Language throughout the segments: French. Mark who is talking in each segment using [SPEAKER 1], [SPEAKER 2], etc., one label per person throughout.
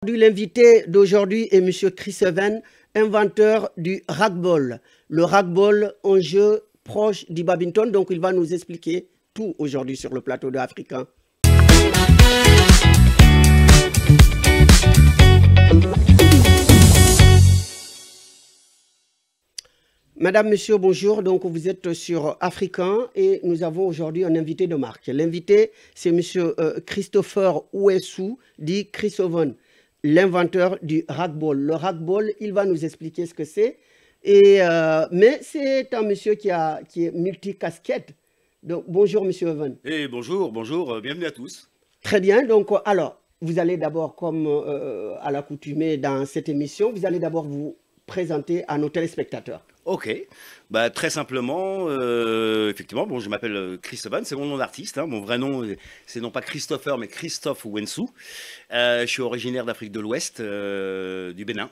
[SPEAKER 1] L'invité d'aujourd'hui est M. Chris Evans, inventeur du racquetball. Le racquetball, un jeu proche du badminton, donc il va nous expliquer tout aujourd'hui sur le plateau de Africain. Madame, monsieur, bonjour. Donc, vous êtes sur Africain et nous avons aujourd'hui un invité de marque. L'invité, c'est monsieur Christopher Ouessou, dit Chris Evans, l'inventeur du racquetball. Le racquetball, il va nous expliquer ce que c'est. Mais c'est un monsieur qui est multicasquette. Donc, bonjour, monsieur Evans.
[SPEAKER 2] Et bonjour, bienvenue à tous.
[SPEAKER 1] Très bien. Donc, alors, vous allez d'abord, comme à l'accoutumée dans cette émission, vous allez d'abord vous présenter à nos téléspectateurs.
[SPEAKER 2] Ok, bah, très simplement, effectivement, bon, je m'appelle Chris Evans, c'est mon nom d'artiste, hein. Mon vrai nom, c'est non pas Christopher, mais Christophe Ouessou. Je suis originaire d'Afrique de l'Ouest, du Bénin.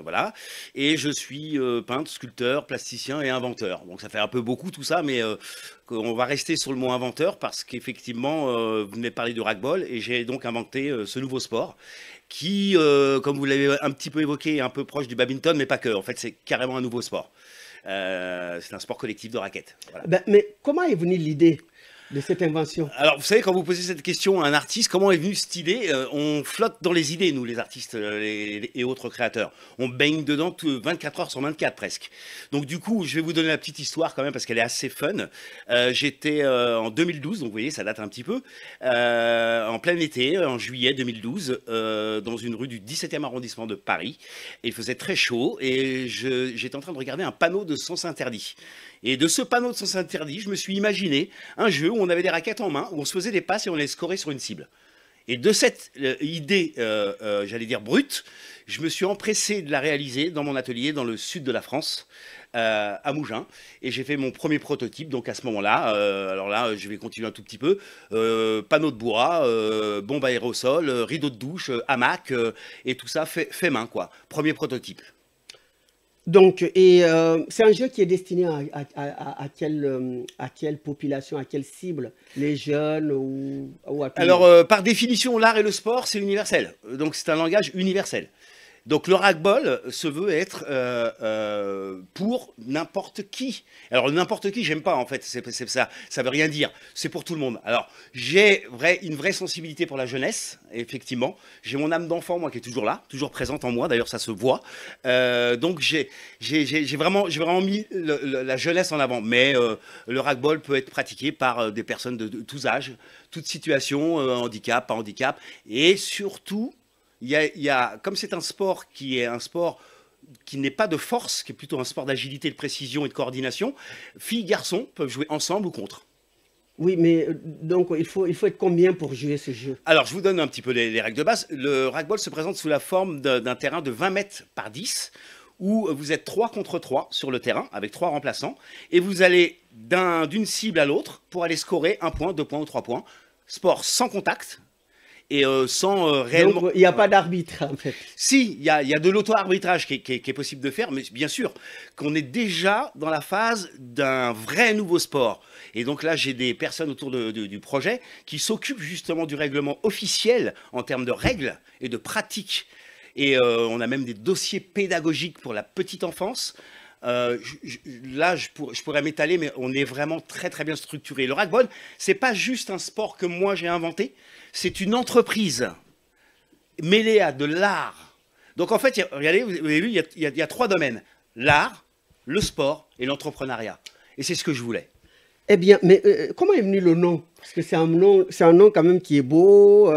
[SPEAKER 2] Voilà, et je suis peintre, sculpteur, plasticien et inventeur. Donc ça fait un peu beaucoup tout ça, mais on va rester sur le mot inventeur parce qu'effectivement, vous venez de parler du racquetball et j'ai donc inventé ce nouveau sport qui, comme vous l'avez un petit peu évoqué, est un peu proche du badminton, mais pas que. En fait, c'est carrément un nouveau sport. C'est un sport collectif de raquettes. Voilà.
[SPEAKER 1] Ben, mais comment est venue l'idée de cette invention?
[SPEAKER 2] Alors, vous savez, quand vous posez cette question à un artiste, comment est venue cette idée? On flotte dans les idées, nous, les artistes et autres créateurs. On baigne dedans 24 heures sur 24, presque. Donc, du coup, je vais vous donner la petite histoire quand même, parce qu'elle est assez fun. J'étais en 2012, donc vous voyez, ça date un petit peu, en plein été, en juillet 2012, dans une rue du 17e arrondissement de Paris. Et il faisait très chaud, et j'étais en train de regarder un panneau de sens interdit. Et de ce panneau de sens interdit, je me suis imaginé un jeu où on avait des raquettes en main, où on se faisait des passes et on les scorait sur une cible. Et de cette idée, j'allais dire brute, je me suis empressé de la réaliser dans mon atelier dans le sud de la France, à Mougins. Et j'ai fait mon premier prototype, donc à ce moment-là, alors là, je vais continuer un tout petit peu, panneau de bois, bombe aérosol, rideau de douche, hamac, et tout ça fait main, quoi. Premier prototype.
[SPEAKER 1] Donc, c'est un jeu qui est destiné à quelle population, à quelle cible? Les jeunes ou à tout?
[SPEAKER 2] Alors, par définition, l'art et le sport, c'est universel. Donc, c'est un langage universel. Donc, le racquetball se veut être pour n'importe qui. Alors, n'importe qui, j'aime pas, en fait. Ça veut rien dire. C'est pour tout le monde. Alors, j'ai une vraie sensibilité pour la jeunesse, effectivement. J'ai mon âme d'enfant, moi, qui est toujours là, toujours présente en moi. D'ailleurs, ça se voit. Donc, j'ai vraiment mis la jeunesse en avant. Mais le racquetball peut être pratiqué par des personnes de tous âges, toutes situations, handicap, pas handicap. Et surtout, comme c'est un sport qui n'est pas de force, qui est plutôt un sport d'agilité, de précision et de coordination, filles, garçons peuvent jouer ensemble ou contre.
[SPEAKER 1] Oui, mais donc il faut être combien pour jouer ce jeu?
[SPEAKER 2] Alors, je vous donne un petit peu les règles de base. Le racquetball se présente sous la forme d'un terrain de 20 mètres par 10, où vous êtes 3 contre 3 sur le terrain, avec 3 remplaçants, et vous allez d'une cible à l'autre pour aller scorer 1 point, 2 points ou 3 points. Sport sans contact. Et sans réellement...
[SPEAKER 1] Donc, il n'y a pas d'arbitre, en fait.
[SPEAKER 2] Si, il y a de l'auto-arbitrage qui est possible de faire, mais bien sûr qu'on est déjà dans la phase d'un vrai nouveau sport. Et donc là, j'ai des personnes autour du projet qui s'occupent justement du règlement officiel en termes de règles et de pratiques. Et on a même des dossiers pédagogiques pour la petite enfance. Là, je pourrais m'étaler, mais on est vraiment très très bien structuré. Le racquetball, c'est pas juste un sport que moi j'ai inventé, c'est une entreprise mêlée à de l'art. Donc en fait, regardez, vous avez vu, il y a 3 domaines: l'art, le sport et l'entrepreneuriat. Et c'est ce que je voulais.
[SPEAKER 1] Eh bien, mais comment est venu le nom? Parce que c'est un nom quand même qui est beau.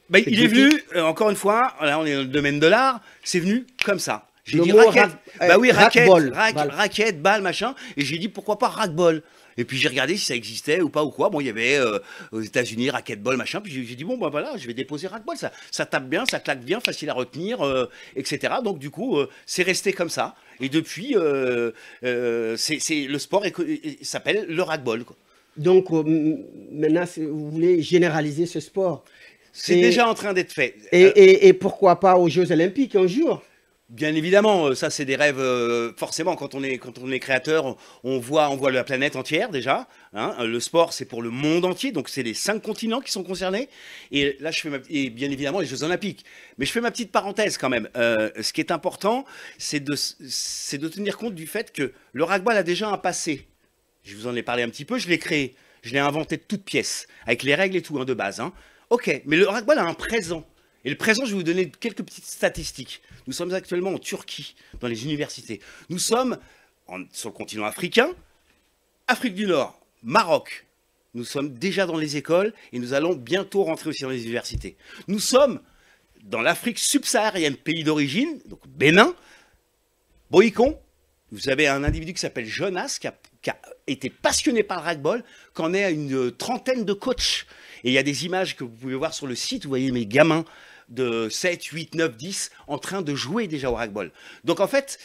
[SPEAKER 2] Ben, il est venu, encore une fois, là on est dans le domaine de l'art, c'est venu comme ça. J'ai dit
[SPEAKER 1] raquette.
[SPEAKER 2] Bah oui,
[SPEAKER 1] raquette,
[SPEAKER 2] balle, machin. Et j'ai dit pourquoi pas racquetball. Et puis j'ai regardé si ça existait ou pas ou quoi. Bon, il y avait aux États-Unis racquetball, machin. Puis j'ai dit bon, bah voilà, je vais déposer racquetball. Ça tape bien, ça claque bien, facile à retenir, etc. Donc du coup, c'est resté comme ça. Et depuis, le sport s'appelle le racquetball, quoi.
[SPEAKER 1] Donc maintenant, vous voulez généraliser ce sport?
[SPEAKER 2] C'est déjà en train d'être fait.
[SPEAKER 1] Et pourquoi pas aux Jeux Olympiques un jour?
[SPEAKER 2] Bien évidemment, ça c'est des rêves. Forcément, quand on est créateur, on voit la planète entière déjà. Hein. Le sport, c'est pour le monde entier, donc c'est les 5 continents qui sont concernés. Et là, et bien évidemment les Jeux Olympiques. Mais je fais ma petite parenthèse quand même. Ce qui est important, c'est de tenir compte du fait que le rugby a déjà un passé. Je vous en ai parlé un petit peu. Je l'ai créé, je l'ai inventé de toutes pièces, avec les règles et tout hein, de base. Hein. Ok, mais le rugby a un présent. Et le présent, je vais vous donner quelques petites statistiques. Nous sommes actuellement en Turquie, dans les universités. Nous sommes sur le continent africain, Afrique du Nord, Maroc. Nous sommes déjà dans les écoles et nous allons bientôt rentrer aussi dans les universités. Nous sommes dans l'Afrique subsaharienne, pays d'origine, donc Bénin, Boïcon. Vous avez un individu qui s'appelle Jonas, qui a été passionné par le rugby, qu'en est à une trentaine de coachs. Et il y a des images que vous pouvez voir sur le site, vous voyez mes gamins de 7, 8, 9, 10 en train de jouer déjà au rugby. Donc en fait,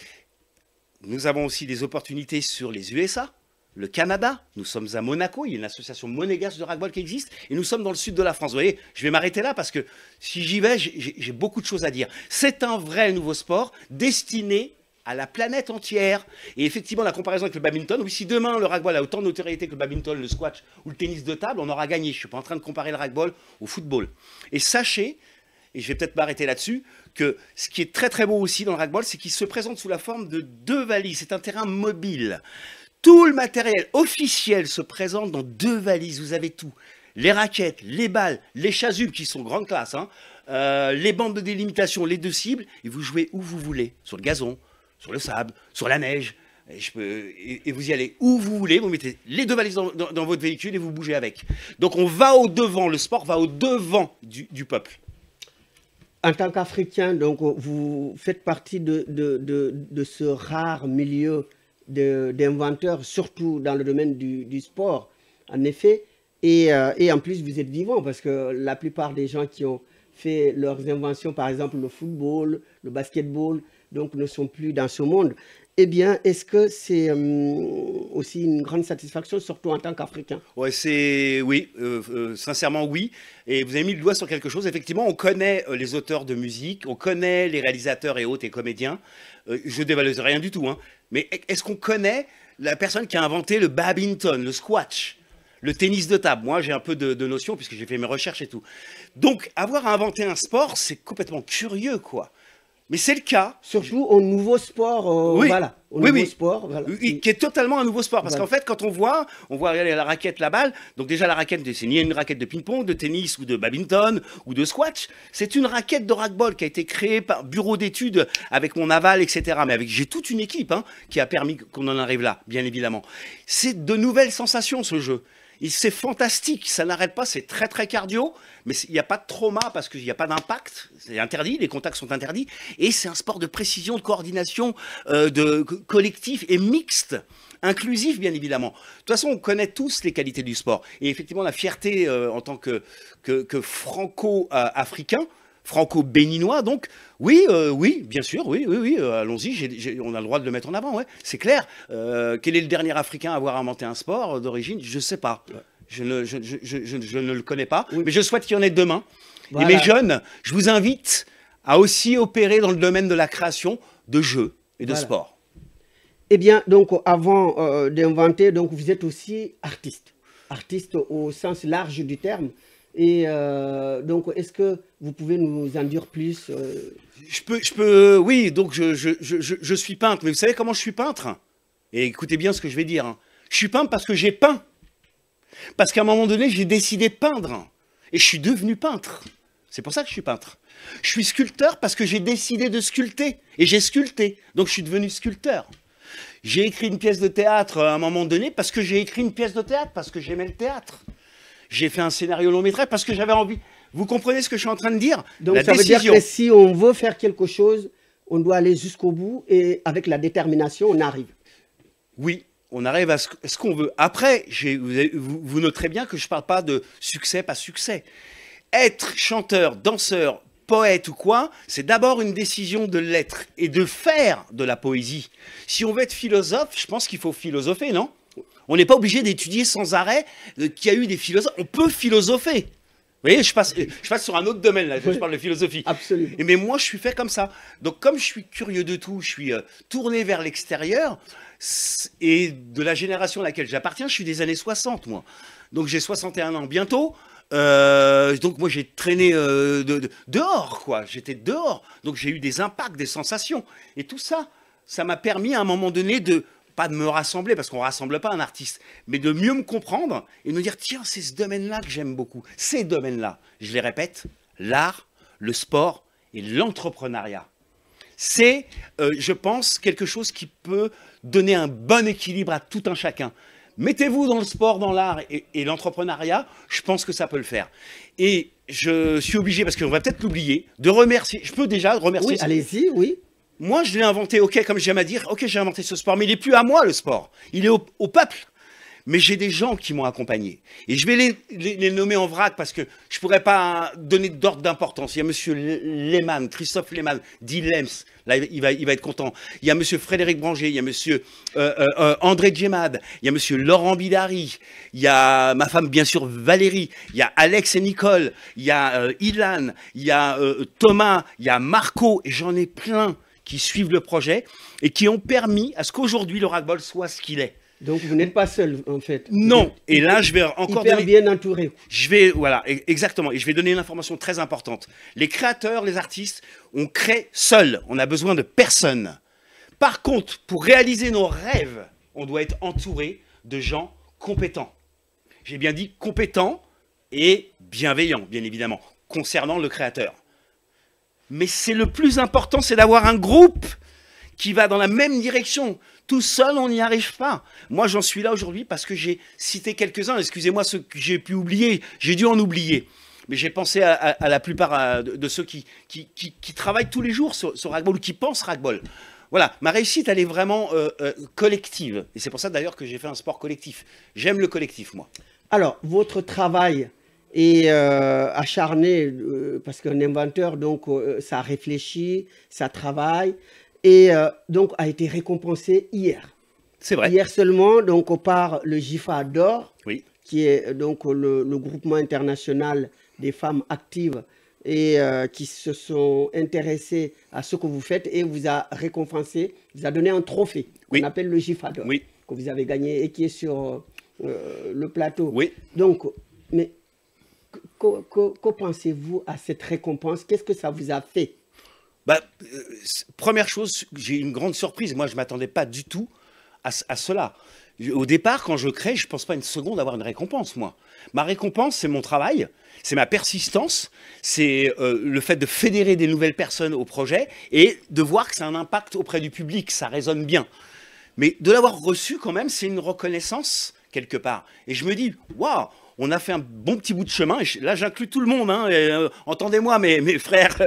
[SPEAKER 2] nous avons aussi des opportunités sur les USA, le Canada, nous sommes à Monaco, il y a une association monégasque de rugby qui existe, et nous sommes dans le sud de la France. Vous voyez, je vais m'arrêter là parce que si j'y vais, j'ai beaucoup de choses à dire. C'est un vrai nouveau sport destiné à la planète entière. Et effectivement, la comparaison avec le badminton, oui, si demain le rugby a autant de notoriété que le badminton, le squash ou le tennis de table, on aura gagné. Je ne suis pas en train de comparer le rugby au football. Et sachez, et je vais peut-être m'arrêter là-dessus, que ce qui est très très beau aussi dans le rugby, c'est qu'il se présente sous la forme de 2 valises. C'est un terrain mobile. Tout le matériel officiel se présente dans 2 valises. Vous avez tout. Les raquettes, les balles, les chasubles qui sont grande classe, hein, les bandes de délimitation, les 2 cibles, et vous jouez où vous voulez, sur le gazon, sur le sable, sur la neige, et vous y allez où vous voulez, vous mettez les 2 valises dans votre véhicule et vous bougez avec. Donc on va au-devant, le sport va au-devant du peuple.
[SPEAKER 1] En tant qu'Africain, donc vous faites partie de ce rare milieu d'inventeurs, surtout dans le domaine du sport, en effet. Et en plus, vous êtes vivant, parce que la plupart des gens qui ont fait leurs inventions, par exemple le football, le basketball, donc ne sont plus dans ce monde. Eh bien, est-ce que c'est aussi une grande satisfaction, surtout en tant qu'Africain?
[SPEAKER 2] Ouais, oui, sincèrement oui. Et vous avez mis le doigt sur quelque chose. Effectivement, on connaît les auteurs de musique, on connaît les réalisateurs et autres et comédiens. Je ne dévalorise rien du tout. Hein. Mais est-ce qu'on connaît la personne qui a inventé le badminton, le squash, le tennis de table? Moi, j'ai un peu de notions puisque j'ai fait mes recherches et tout. Donc, avoir inventé un sport, c'est complètement curieux, quoi. Mais c'est le cas.
[SPEAKER 1] Surtout au nouveau sport,
[SPEAKER 2] oui.
[SPEAKER 1] Voilà. Au nouveau sport, voilà.
[SPEAKER 2] Oui, qui est totalement un nouveau sport. Parce qu'en fait, quand on voit la raquette, la balle, donc déjà la raquette, c'est ni une raquette de ping-pong, de tennis ou de badminton ou de squash. C'est une raquette de racquetball qui a été créée par bureau d'études avec mon aval, etc. Mais j'ai toute une équipe hein, qui a permis qu'on en arrive là, bien évidemment. C'est de nouvelles sensations, ce jeu. C'est fantastique, ça n'arrête pas, c'est très très cardio, mais il n'y a pas de trauma parce qu'il n'y a pas d'impact, c'est interdit, les contacts sont interdits, et c'est un sport de précision, de coordination, de collectif et mixte, inclusif bien évidemment. De toute façon, on connaît tous les qualités du sport, et effectivement la fierté en tant que franco-africain, franco-béninois, donc, oui, bien sûr, oui, allons-y, on a le droit de le mettre en avant, ouais, c'est clair. Quel est le dernier Africain à avoir inventé un sport d'origine? Je ne sais pas, je ne le connais pas, mais je souhaite qu'il y en ait demain. Voilà. Et mes jeunes, je vous invite à aussi opérer dans le domaine de la création de jeux et de sport.
[SPEAKER 1] Eh bien, donc, avant d'inventer, donc, vous êtes aussi artiste au sens large du terme. Et donc, est-ce que vous pouvez nous en dire plus
[SPEAKER 2] oui, donc je suis peintre. Mais vous savez comment je suis peintre? Et écoutez bien ce que je vais dire. Hein. Je suis peintre parce que j'ai peint. Parce qu'à un moment donné, j'ai décidé de peindre. Et je suis devenu peintre. C'est pour ça que je suis peintre. Je suis sculpteur parce que j'ai décidé de sculpter. Et j'ai sculpté. Donc je suis devenu sculpteur. J'ai écrit une pièce de théâtre à un moment donné parce que j'ai écrit une pièce de théâtre, parce que j'aimais le théâtre. J'ai fait un scénario long métrage parce que j'avais envie. Vous comprenez ce que je suis en train de dire?
[SPEAKER 1] Donc ça veut dire que si on veut faire quelque chose, on doit aller jusqu'au bout et avec la détermination, on arrive.
[SPEAKER 2] Oui, on arrive à ce qu'on veut. Après, vous noterez bien que je ne parle pas de succès, pas succès. Être chanteur, danseur, poète ou quoi, c'est d'abord une décision de l'être et de faire de la poésie. Si on veut être philosophe, je pense qu'il faut philosopher, non? On n'est pas obligé d'étudier sans arrêt qu'il y a eu des philosophes. On peut philosopher. voyez, je passe sur un autre domaine, là, je parle de philosophie.
[SPEAKER 1] Absolument.
[SPEAKER 2] Mais moi, je suis fait comme ça. Donc, comme je suis curieux de tout, je suis tourné vers l'extérieur, et de la génération à laquelle j'appartiens, je suis des années 60, moi. Donc, j'ai 61 ans bientôt. Donc, moi, j'ai traîné dehors, quoi. J'étais dehors. Donc, j'ai eu des impacts, des sensations. Et tout ça, ça m'a permis à un moment donné pas de me rassembler, parce qu'on ne rassemble pas un artiste, mais de mieux me comprendre et de me dire, tiens, c'est ce domaine-là que j'aime beaucoup. Ces domaines-là, je les répète, l'art, le sport et l'entrepreneuriat. C'est, je pense, quelque chose qui peut donner un bon équilibre à tout un chacun. Mettez-vous dans le sport, dans l'art et l'entrepreneuriat, je pense que ça peut le faire. Et je suis obligé, parce qu'on va peut-être l'oublier, de remercier. Je peux déjà remercier.
[SPEAKER 1] Oui, allez-y, oui.
[SPEAKER 2] Moi, je l'ai inventé, ok, comme j'aime à dire, ok, j'ai inventé ce sport, mais il n'est plus à moi, le sport. Il est au peuple. Mais j'ai des gens qui m'ont accompagné. Et je vais les nommer en vrac parce que je ne pourrais pas donner d'ordre d'importance. Il y a monsieur Lehmann, Christophe Lehmann, dit Lems, là, il va être content. Il y a monsieur Frédéric Branger, il y a monsieur André Djemad, il y a monsieur Laurent Bidari, il y a ma femme, bien sûr, Valérie, il y a Alex et Nicole, il y a Ilan, il y a Thomas, il y a Marco, et j'en ai plein qui suivent le projet et qui ont permis à ce qu'aujourd'hui le racbol soit ce qu'il est.
[SPEAKER 1] Donc vous n'êtes pas seul en fait.
[SPEAKER 2] Non, et là je vais encore
[SPEAKER 1] hyper bien entouré.
[SPEAKER 2] Voilà, exactement, et je vais donner une information très importante. Les créateurs, les artistes, on crée seuls, on a besoin de personne. Par contre, pour réaliser nos rêves, on doit être entouré de gens compétents. J'ai bien dit compétents et bienveillants, bien évidemment, concernant le créateur. Mais c'est le plus important, c'est d'avoir un groupe qui va dans la même direction. Tout seul, on n'y arrive pas. Moi, j'en suis là aujourd'hui parce que j'ai cité quelques-uns. Excusez-moi ceux que j'ai pu oublier. J'ai dû en oublier. Mais j'ai pensé à la plupart de ceux qui travaillent tous les jours sur racbol ou qui pensent racbol. Voilà, ma réussite, elle est vraiment collective. Et c'est pour ça d'ailleurs que j'ai fait un sport collectif. J'aime le collectif, moi.
[SPEAKER 1] Alors, votre travail est acharné parce qu'un inventeur, donc, ça réfléchit, ça travaille. Et donc, a été récompensé hier.
[SPEAKER 2] C'est vrai.
[SPEAKER 1] Hier seulement, donc, par le GIFA d'or,
[SPEAKER 2] oui,
[SPEAKER 1] qui est donc le groupement international des femmes actives et qui se sont intéressées à ce que vous faites et vous a récompensé, vous a donné un trophée qu'on appelle le GIFA d'or, que vous avez gagné et qui est sur le plateau.
[SPEAKER 2] Oui.
[SPEAKER 1] Donc, mais que pensez-vous à cette récompense? Qu'est-ce que ça vous a fait?
[SPEAKER 2] Première chose, j'ai une grande surprise. Moi, je ne m'attendais pas du tout à cela. Au départ, quand je crée, je ne pense pas une seconde avoir une récompense, moi. Ma récompense, c'est mon travail, c'est ma persistance, c'est le fait de fédérer des nouvelles personnes au projet et de voir que ça a un impact auprès du public, ça résonne bien. Mais de l'avoir reçu, quand même, c'est une reconnaissance, quelque part. Et je me dis, waouh! On a fait un bon petit bout de chemin, et là j'inclus tout le monde, hein, entendez-moi mes frères,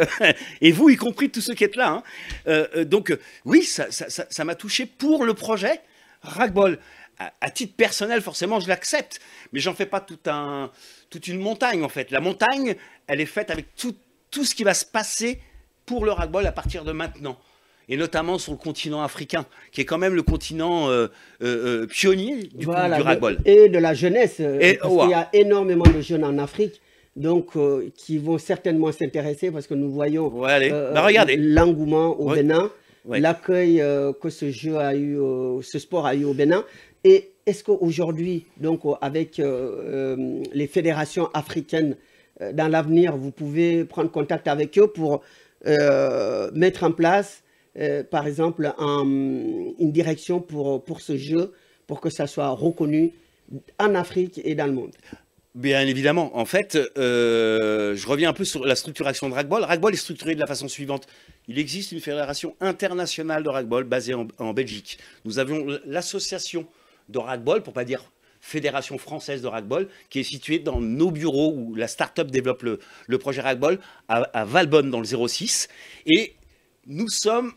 [SPEAKER 2] et vous y compris tous ceux qui êtes là. Hein. Donc oui, ça m'a touché pour le projet racbol. À titre personnel, forcément, je l'accepte, mais j'en fais pas toute une montagne en fait. La montagne, elle est faite avec tout ce qui va se passer pour le racbol à partir de maintenant. Et notamment sur le continent africain, qui est quand même le continent pionnier du racbol.
[SPEAKER 1] Et de la jeunesse, parce qu'il y a énormément de jeunes en Afrique, donc qui vont certainement s'intéresser, parce que nous voyons l'engouement au Bénin, l'accueil que ce jeu a eu, ce sport a eu au Bénin. Et est-ce qu'aujourd'hui, donc avec les fédérations africaines, dans l'avenir, vous pouvez prendre contact avec eux pour mettre en place par exemple, une direction pour ce jeu, pour que ça soit reconnu en Afrique et dans le monde?
[SPEAKER 2] Bien évidemment. En fait, je reviens un peu sur la structuration de racbol. Racbol est structuré de la façon suivante. Il existe une fédération internationale de racbol basée en Belgique. Nous avions l'association de racbol, pour ne pas dire fédération française de racbol, qui est située dans nos bureaux où la start-up développe le projet racbol à Valbonne dans le 06. Et nous sommes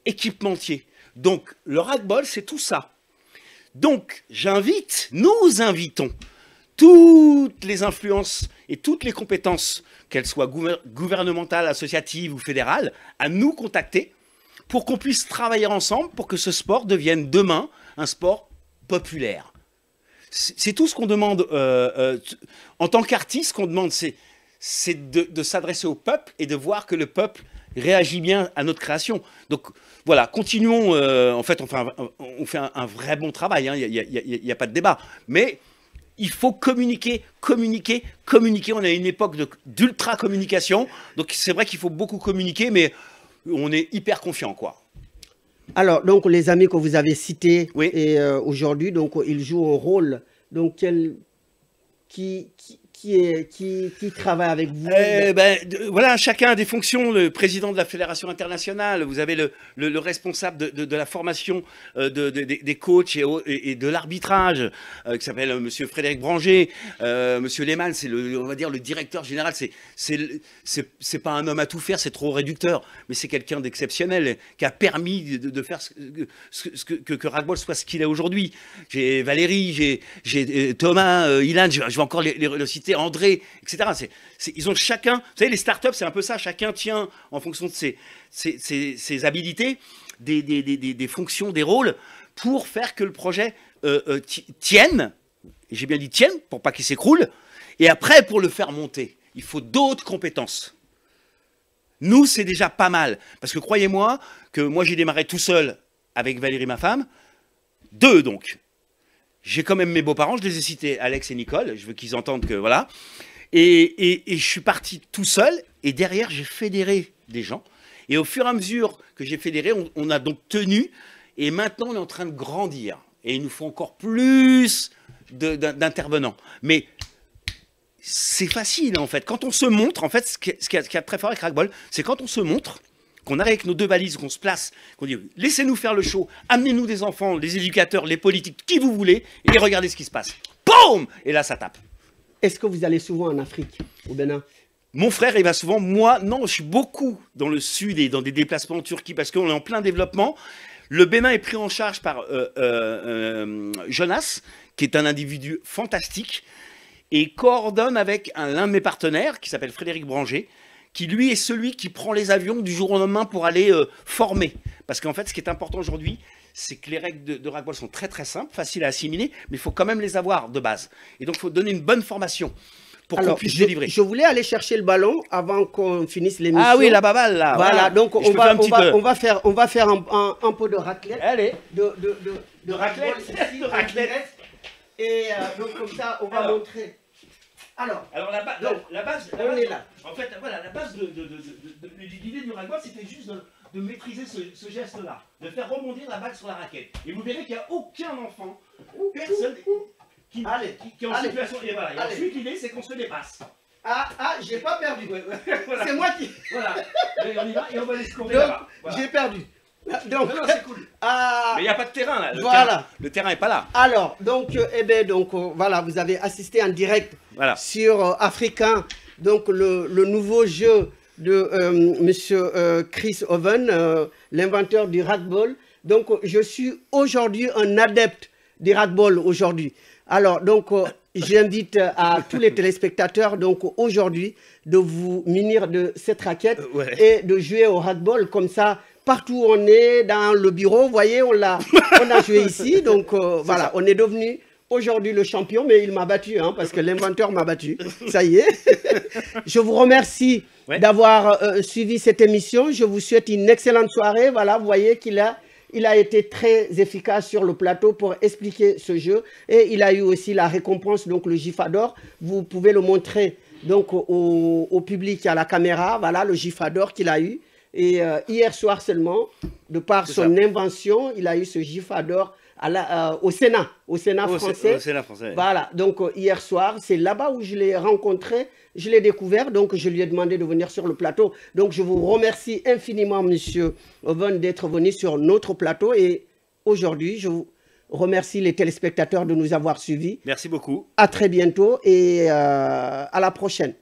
[SPEAKER 2] équipementier. Donc, le racbol, c'est tout ça. Donc, nous invitons toutes les influences et toutes les compétences, qu'elles soient gouvernementales, associatives ou fédérales, à nous contacter pour qu'on puisse travailler ensemble pour que ce sport devienne demain un sport populaire. C'est tout ce qu'on demande. En tant qu'artiste, ce qu'on demande, c'est de s'adresser au peuple et de voir que le peuple réagit bien à notre création. Donc voilà, continuons. En fait, on fait un vrai bon travail, hein, il n'y a pas de débat. Mais il faut communiquer, communiquer, communiquer. On est à une époque d'ultra-communication. Donc c'est vrai qu'il faut beaucoup communiquer, mais on est hyper confiant, quoi.
[SPEAKER 1] Alors, donc, les amis que vous avez cités
[SPEAKER 2] Oui.
[SPEAKER 1] et aujourd'hui, donc, ils jouent un rôle. Donc, qui travaille avec vous?
[SPEAKER 2] Voilà, chacun a des fonctions. Le président de la Fédération internationale, vous avez le responsable de la formation des coachs et de l'arbitrage, qui s'appelle Monsieur Frédéric Branger. Monsieur Lehmann, c'est on va dire le directeur général. C'est pas un homme à tout faire, c'est trop réducteur, mais c'est quelqu'un d'exceptionnel qui a permis de faire que Rugby soit ce qu'il est aujourd'hui. J'ai Valérie, j'ai Thomas, Ilan, je vais encore le citer, André, etc. Ils ont chacun, vous savez, les startups, c'est un peu ça, chacun tient en fonction de ses habilités, des fonctions, des rôles, pour faire que le projet tienne, et j'ai bien dit tienne, pour pas qu'il s'écroule, et après, pour le faire monter, il faut d'autres compétences. Nous, c'est déjà pas mal, parce que croyez-moi, que moi j'ai démarré tout seul avec Valérie, ma femme, 2 donc. J'ai quand même mes beaux-parents, je les ai cités, Alex et Nicole, je veux qu'ils entendent que voilà. Et je suis parti tout seul, et derrière, j'ai fédéré des gens. Et au fur et à mesure que j'ai fédéré, on a donc tenu, et maintenant, on est en train de grandir. Et il nous faut encore plus d'intervenants. Mais c'est facile, en fait. Quand on se montre, en fait, ce qui est très fort avec Rugby, c'est quand on se montre, qu'on arrive avec nos 2 valises, qu'on se place, qu'on dit laissez-nous faire le show, amenez-nous des enfants, les éducateurs, les politiques, qui vous voulez, et regardez ce qui se passe. Boum! Et là, ça tape.
[SPEAKER 1] Est-ce que vous allez souvent en Afrique, au Bénin?
[SPEAKER 2] Mon frère, il va souvent. Moi, non, je suis beaucoup dans le sud et dans des déplacements en Turquie parce qu'on est en plein développement. Le Bénin est pris en charge par Jonas, qui est un individu fantastique, et coordonne avec l'un de mes partenaires, qui s'appelle Frédéric Branger, qui lui est celui qui prend les avions du jour au lendemain pour aller former. Parce qu'en fait, ce qui est important aujourd'hui, c'est que les règles de rugby sont très très simples, faciles à assimiler, mais il faut quand même les avoir de base. Et donc, il faut donner une bonne formation pour qu'on puisse délivrer.
[SPEAKER 1] Je voulais aller chercher le ballon avant qu'on finisse l'émission.
[SPEAKER 2] Ah oui, la baballe, là.
[SPEAKER 1] Voilà, donc on va faire un peu de raclette.
[SPEAKER 2] Allez.
[SPEAKER 1] De raclette.
[SPEAKER 2] De raclette.
[SPEAKER 1] Et donc, comme ça, on va montrer. Alors
[SPEAKER 2] la base,
[SPEAKER 1] on est là.
[SPEAKER 2] En fait, voilà, la base de l'idée du rugby, c'était juste de maîtriser ce geste-là, de faire rebondir la balle sur la raquette. Et vous verrez qu'il n'y a aucun enfant, personne qui est en situation. Et voilà. Et ensuite, l'idée, c'est qu'on se dépasse.
[SPEAKER 1] J'ai pas perdu.
[SPEAKER 2] Voilà.
[SPEAKER 1] C'est moi qui.
[SPEAKER 2] Voilà. Et on y va et on va les scorer
[SPEAKER 1] Donc,
[SPEAKER 2] là-bas. Voilà.
[SPEAKER 1] j'ai perdu. Donc,
[SPEAKER 2] non, c'est cool. Mais il n'y a pas de terrain là. Le terrain n'est pas là.
[SPEAKER 1] Alors, donc, voilà, vous avez assisté en direct sur Africain, donc le nouveau jeu de Monsieur Chris Owen, l'inventeur du rugby. Donc, je suis aujourd'hui un adepte du rugby aujourd'hui. Alors, donc, j'invite à tous les téléspectateurs, donc, aujourd'hui, de vous munir de cette raquette et de jouer au rugby comme ça. Partout où on est, dans le bureau, vous voyez, on a joué ici. Donc, voilà, on est devenu aujourd'hui le champion, mais il m'a battu, hein, parce que l'inventeur m'a battu. Ça y est. Je vous remercie d'avoir suivi cette émission. Je vous souhaite une excellente soirée. Voilà, vous voyez qu'il a été très efficace sur le plateau pour expliquer ce jeu. Et il a eu aussi la récompense, donc le Gifador. Vous pouvez le montrer donc, au public, à la caméra. Voilà, le Gifador qu'il a eu. Et hier soir seulement, de par son invention, il a eu ce Gifador au Sénat français.
[SPEAKER 2] Au Sénat français.
[SPEAKER 1] Voilà, donc hier soir, c'est là-bas où je l'ai rencontré, je l'ai découvert, donc je lui ai demandé de venir sur le plateau. Donc je vous remercie infiniment, Monsieur Owen, d'être venu sur notre plateau. Et aujourd'hui, je vous remercie les téléspectateurs de nous avoir suivis.
[SPEAKER 2] Merci beaucoup.
[SPEAKER 1] À très bientôt et à la prochaine.